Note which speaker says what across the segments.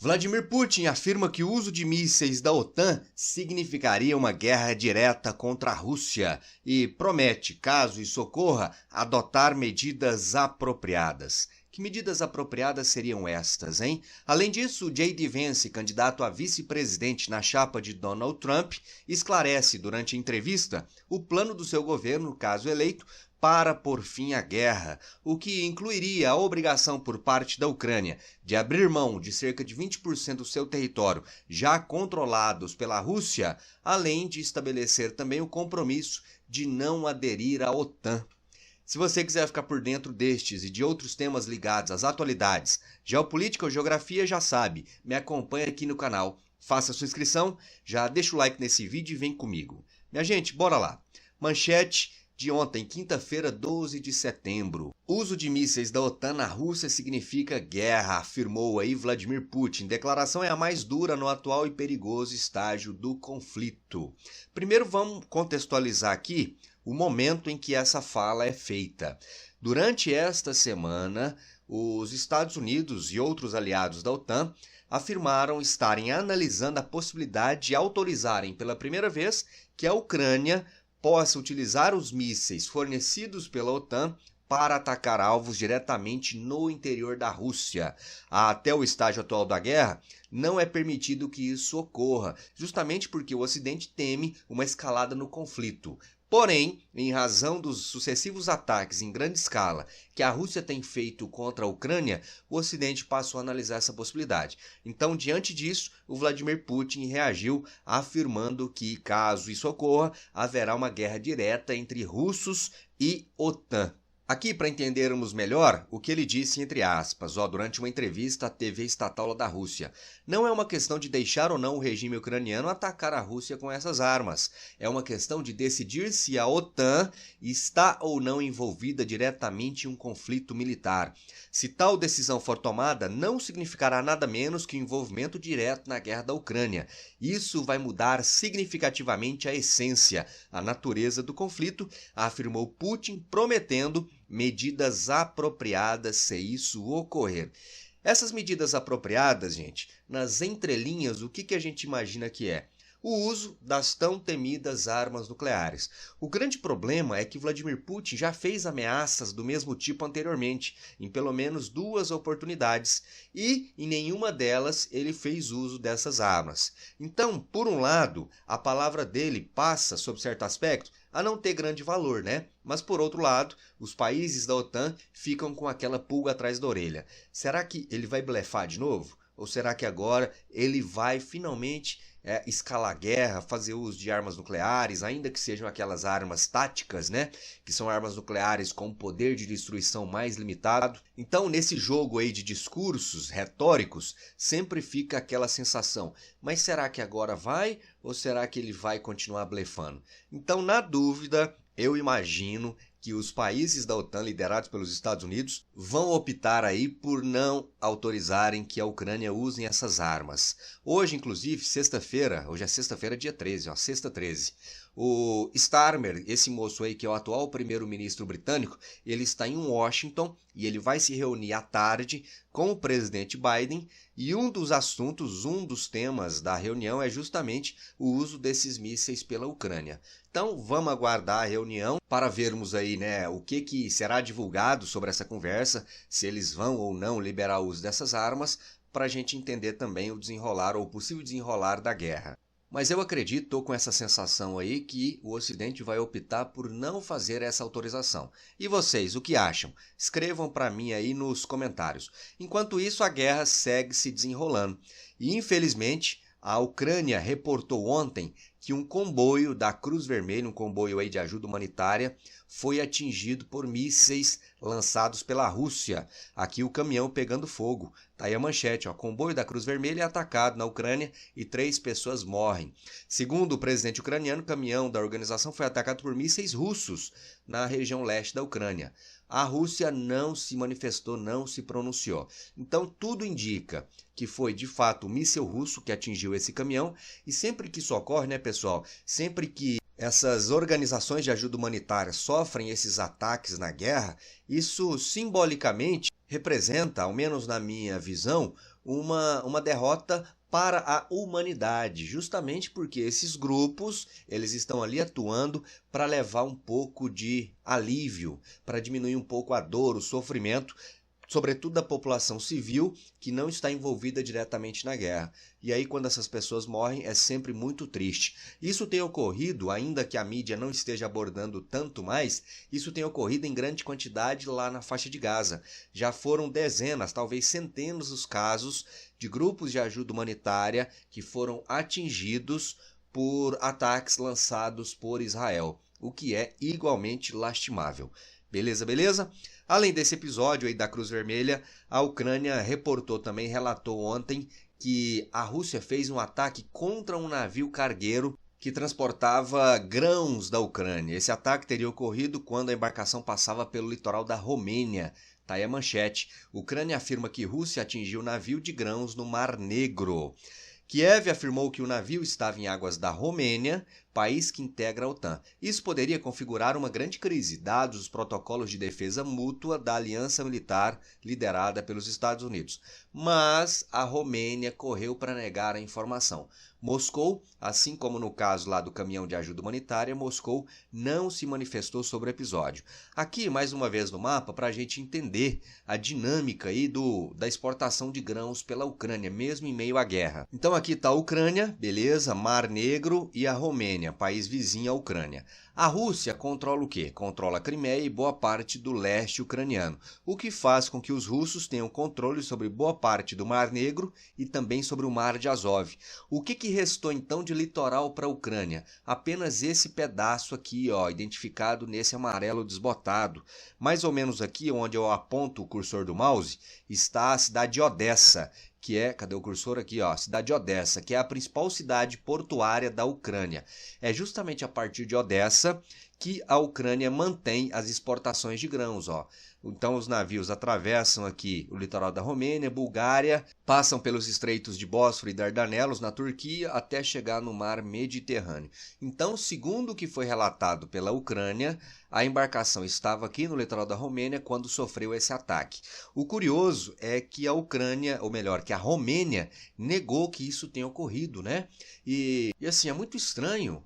Speaker 1: Vladimir Putin afirma que o uso de mísseis da OTAN significaria uma guerra direta contra a Rússia e promete, caso isso ocorra, adotar medidas apropriadas. Que medidas apropriadas seriam estas, hein? Além disso, J.D. Vance, candidato a vice-presidente na chapa de Donald Trump, esclarece durante a entrevista o plano do seu governo, caso eleito, para pôr fim à guerra, o que incluiria a obrigação por parte da Ucrânia de abrir mão de cerca de 20% do seu território já controlados pela Rússia, além de estabelecer também o compromisso de não aderir à OTAN. Se você quiser ficar por dentro destes e de outros temas ligados às atualidades, geopolítica ou geografia, já sabe, me acompanha aqui no canal, faça sua inscrição, já deixa o like nesse vídeo e vem comigo. Minha gente, bora lá. Manchete de ontem, quinta-feira, 12 de setembro. Uso de mísseis da OTAN na Rússia significa guerra, afirmou aí Vladimir Putin. Declaração é a mais dura no atual e perigoso estágio do conflito. Primeiro vamos contextualizar aqui o momento em que essa fala é feita. Durante esta semana, os Estados Unidos e outros aliados da OTAN afirmaram estarem analisando a possibilidade de autorizarem pela primeira vez que a Ucrânia possa utilizar os mísseis fornecidos pela OTAN para atacar alvos diretamente no interior da Rússia. Até o estágio atual da guerra, não é permitido que isso ocorra, justamente porque o Ocidente teme uma escalada no conflito. Porém, em razão dos sucessivos ataques em grande escala que a Rússia tem feito contra a Ucrânia, o Ocidente passou a analisar essa possibilidade. Então, diante disso, o Vladimir Putin reagiu afirmando que, caso isso ocorra, haverá uma guerra direta entre russos e OTAN. Aqui, para entendermos melhor, o que ele disse entre aspas, durante uma entrevista à TV estatal da Rússia. Não é uma questão de deixar ou não o regime ucraniano atacar a Rússia com essas armas. É uma questão de decidir se a OTAN está ou não envolvida diretamente em um conflito militar. Se tal decisão for tomada, não significará nada menos que o envolvimento direto na guerra da Ucrânia. Isso vai mudar significativamente a essência, a natureza do conflito, afirmou Putin, prometendo medidas apropriadas se isso ocorrer. Essas medidas apropriadas, gente, nas entrelinhas, o que a gente imagina que é? O uso das tão temidas armas nucleares. O grande problema é que Vladimir Putin já fez ameaças do mesmo tipo anteriormente, em pelo menos 2 oportunidades, e em nenhuma delas ele fez uso dessas armas. Então, por um lado, a palavra dele passa, sob certo aspecto, a não ter grande valor, né? Mas por outro lado, os países da OTAN ficam com aquela pulga atrás da orelha. Será que ele vai blefar de novo? Ou será que agora ele vai finalmente escalar a guerra, fazer uso de armas nucleares, ainda que sejam aquelas armas táticas, né? Que são armas nucleares com poder de destruição mais limitado. Então, nesse jogo aí de discursos retóricos, sempre fica aquela sensação, mas será que agora vai ou será que ele vai continuar blefando? Então, na dúvida, eu imagino que os países da OTAN liderados pelos Estados Unidos vão optar aí por não autorizarem que a Ucrânia use essas armas. Hoje, inclusive, sexta-feira, hoje é sexta-feira, dia 13, sexta 13, o Starmer, esse moço aí que é o atual primeiro-ministro britânico, ele está em Washington e ele vai se reunir à tarde com o presidente Biden e um dos assuntos, um dos temas da reunião é justamente o uso desses mísseis pela Ucrânia. Então vamos aguardar a reunião para vermos aí, né, o que será divulgado sobre essa conversa, se eles vão ou não liberar o uso dessas armas, para a gente entender também o desenrolar ou o possível desenrolar da guerra. Mas eu acredito, estou com essa sensação aí, que o Ocidente vai optar por não fazer essa autorização. E vocês, o que acham? Escrevam para mim aí nos comentários. Enquanto isso, a guerra segue se desenrolando. E infelizmente, a Ucrânia reportou ontem que um comboio da Cruz Vermelha, um comboio aí de ajuda humanitária, foi atingido por mísseis lançados pela Rússia. Aqui o caminhão pegando fogo. Tá aí a manchete, comboio da Cruz Vermelha é atacado na Ucrânia e 3 pessoas morrem. Segundo o presidente ucraniano, o caminhão da organização foi atacado por mísseis russos na região leste da Ucrânia. A Rússia não se manifestou, não se pronunciou. Então tudo indica que foi de fato o míssil russo que atingiu esse caminhão. E sempre que isso ocorre, né, pessoal? Sempre que essas organizações de ajuda humanitária sofrem esses ataques na guerra, isso simbolicamente representa, ao menos na minha visão, uma derrota para a humanidade, justamente porque esses grupos eles estão ali atuando para levar um pouco de alívio, para diminuir um pouco a dor, o sofrimento, sobretudo da população civil que não está envolvida diretamente na guerra. E aí, quando essas pessoas morrem, é sempre muito triste. Isso tem ocorrido, ainda que a mídia não esteja abordando tanto mais, isso tem ocorrido em grande quantidade lá na faixa de Gaza. Já foram dezenas, talvez centenas os casos de grupos de ajuda humanitária que foram atingidos por ataques lançados por Israel, o que é igualmente lastimável. Beleza, beleza? Além desse episódio aí da Cruz Vermelha, a Ucrânia relatou ontem que a Rússia fez um ataque contra um navio cargueiro que transportava grãos da Ucrânia. Esse ataque teria ocorrido quando a embarcação passava pelo litoral da Romênia. Tá aí a manchete. Ucrânia afirma que Rússia atingiu o navio de grãos no Mar Negro. Kiev afirmou que o navio estava em águas da Romênia, país que integra a OTAN. Isso poderia configurar uma grande crise, dados os protocolos de defesa mútua da aliança militar liderada pelos Estados Unidos. Mas a Romênia correu para negar a informação. Moscou, assim como no caso lá do caminhão de ajuda humanitária, Moscou não se manifestou sobre o episódio. Aqui, mais uma vez no mapa, para a gente entender a dinâmica aí da exportação de grãos pela Ucrânia, mesmo em meio à guerra. Então aqui está a Ucrânia, beleza, Mar Negro e a Romênia, país vizinho à Ucrânia. A Rússia controla o quê? Controla a Crimeia e boa parte do leste ucraniano, o que faz com que os russos tenham controle sobre boa parte do Mar Negro e também sobre o Mar de Azov. O que restou então de litoral para a Ucrânia? Apenas esse pedaço aqui, ó, identificado nesse amarelo desbotado. Mais ou menos aqui, onde eu aponto o cursor do mouse, está a cidade de Odessa, que é, cadê o cursor aqui, ó, cidade de Odessa, que é a principal cidade portuária da Ucrânia. É justamente a partir de Odessa que a Ucrânia mantém as exportações de grãos, ó. Então os navios atravessam aqui o litoral da Romênia, Bulgária, passam pelos estreitos de Bósforo e Dardanelos na Turquia até chegar no mar Mediterrâneo. Então, segundo o que foi relatado pela Ucrânia, a embarcação estava aqui no litoral da Romênia quando sofreu esse ataque. O curioso é que a Ucrânia, ou melhor, que a Romênia negou que isso tenha ocorrido, né? E assim, é muito estranho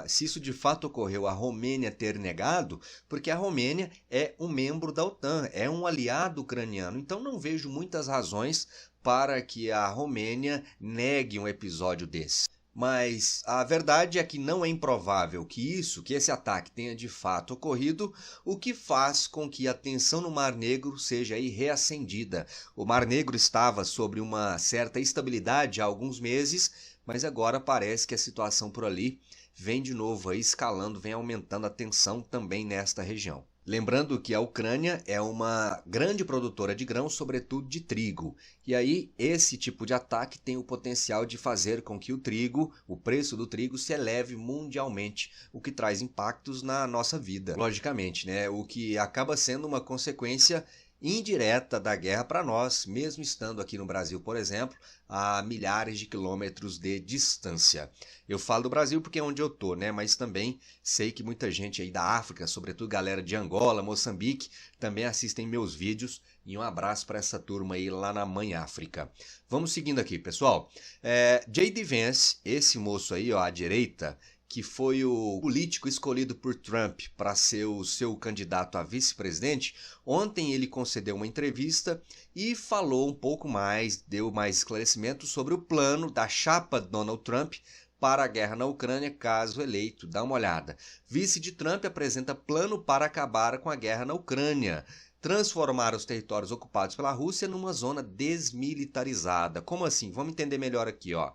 Speaker 1: se isso de fato ocorreu, a Romênia ter negado, porque a Romênia é um membro da OTAN, é um aliado ucraniano. Então não vejo muitas razões para que a Romênia negue um episódio desse. Mas a verdade é que não é improvável que esse ataque tenha de fato ocorrido, o que faz com que a tensão no Mar Negro seja aí reacendida. O Mar Negro estava sobre uma certa estabilidade há alguns meses, mas agora parece que a situação por ali vem de novo aí escalando, vem aumentando a tensão também nesta região. Lembrando que a Ucrânia é uma grande produtora de grãos, sobretudo de trigo. E aí, esse tipo de ataque tem o potencial de fazer com que o preço do trigo se eleve mundialmente, o que traz impactos na nossa vida, logicamente, né? O que acaba sendo uma consequência indireta da guerra para nós, mesmo estando aqui no Brasil, por exemplo, a milhares de quilômetros de distância. Eu falo do Brasil porque é onde eu tô, né? Mas também sei que muita gente aí da África, sobretudo galera de Angola, Moçambique, também assistem meus vídeos. E um abraço para essa turma aí lá na Mãe África. Vamos seguindo aqui, pessoal. J.D. Vance, esse moço aí, ó, à direita, que foi o político escolhido por Trump para ser o seu candidato a vice-presidente, ontem ele concedeu uma entrevista e falou um pouco mais, deu mais esclarecimentos sobre o plano da chapa Donald Trump para a guerra na Ucrânia, caso eleito. Dá uma olhada. Vice de Trump apresenta plano para acabar com a guerra na Ucrânia. Transformar os territórios ocupados pela Rússia numa zona desmilitarizada. Como assim? Vamos entender melhor aqui, ó.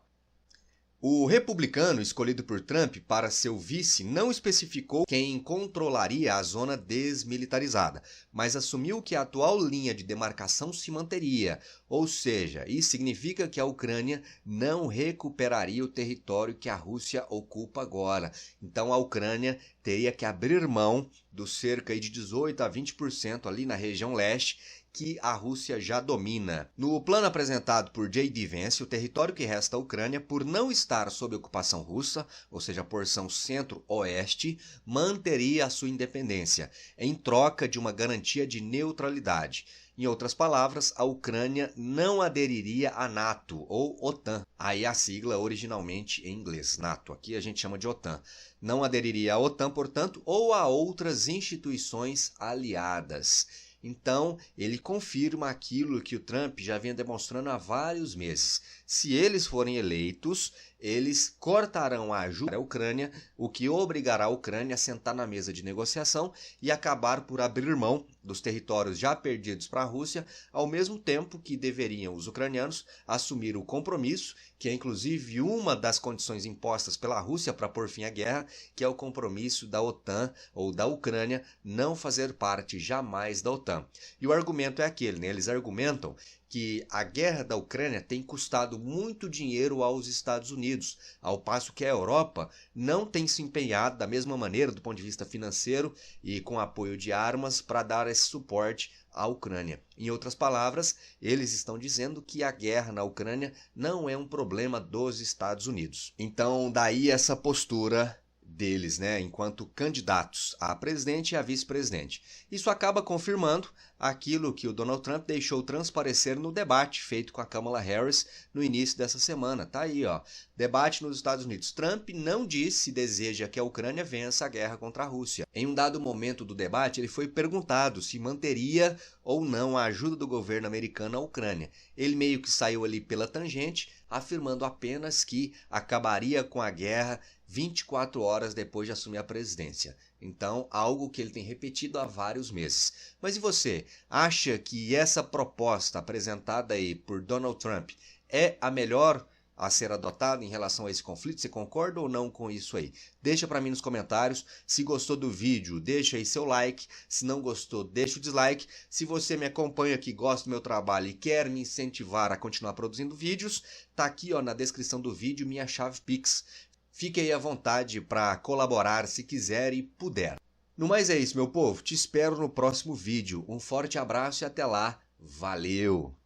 Speaker 1: O republicano escolhido por Trump para seu vice não especificou quem controlaria a zona desmilitarizada, mas assumiu que a atual linha de demarcação se manteria, ou seja, isso significa que a Ucrânia não recuperaria o território que a Rússia ocupa agora. Então a Ucrânia teria que abrir mão dos cerca de 18 a 20% ali na região leste, que a Rússia já domina. No plano apresentado por J.D. Vance, o território que resta à Ucrânia, por não estar sob ocupação russa, ou seja, a porção centro-oeste, manteria a sua independência, em troca de uma garantia de neutralidade. Em outras palavras, a Ucrânia não aderiria à NATO ou OTAN. Aí a sigla originalmente em inglês, NATO. Aqui a gente chama de OTAN. Não aderiria à OTAN, portanto, ou a outras instituições aliadas. Então, ele confirma aquilo que o Trump já vinha demonstrando há vários meses. Se eles forem eleitos, eles cortarão a ajuda à Ucrânia, o que obrigará a Ucrânia a sentar na mesa de negociação e acabar por abrir mão dos territórios já perdidos para a Rússia, ao mesmo tempo que deveriam os ucranianos assumir o compromisso, que é inclusive uma das condições impostas pela Rússia para pôr fim à guerra, que é o compromisso da OTAN ou da Ucrânia não fazer parte jamais da OTAN. E o argumento é aquele, né? Eles argumentam que a guerra da Ucrânia tem custado muito dinheiro aos Estados Unidos, ao passo que a Europa não tem se empenhado da mesma maneira do ponto de vista financeiro e com apoio de armas para dar esse suporte à Ucrânia. Em outras palavras, eles estão dizendo que a guerra na Ucrânia não é um problema dos Estados Unidos. Então, daí essa postura deles, né, enquanto candidatos a presidente e a vice-presidente. Isso acaba confirmando aquilo que o Donald Trump deixou transparecer no debate feito com a Kamala Harris no início dessa semana. Tá aí, ó. Debate nos Estados Unidos. Trump não disse se deseja que a Ucrânia vença a guerra contra a Rússia. Em um dado momento do debate, ele foi perguntado se manteria ou não a ajuda do governo americano à Ucrânia. Ele meio que saiu ali pela tangente, afirmando apenas que acabaria com a guerra 24 horas depois de assumir a presidência. Então, algo que ele tem repetido há vários meses. Mas e você? Acha que essa proposta apresentada aí por Donald Trump é a melhor a ser adotada em relação a esse conflito? Você concorda ou não com isso aí? Deixa para mim nos comentários. Se gostou do vídeo, deixa aí seu like. Se não gostou, deixa o dislike. Se você me acompanha aqui, gosta do meu trabalho e quer me incentivar a continuar produzindo vídeos, tá aqui, ó, na descrição do vídeo minha chave Pix. Fique aí à vontade para colaborar se quiser e puder. No mais é isso, meu povo. Te espero no próximo vídeo. Um forte abraço e até lá. Valeu!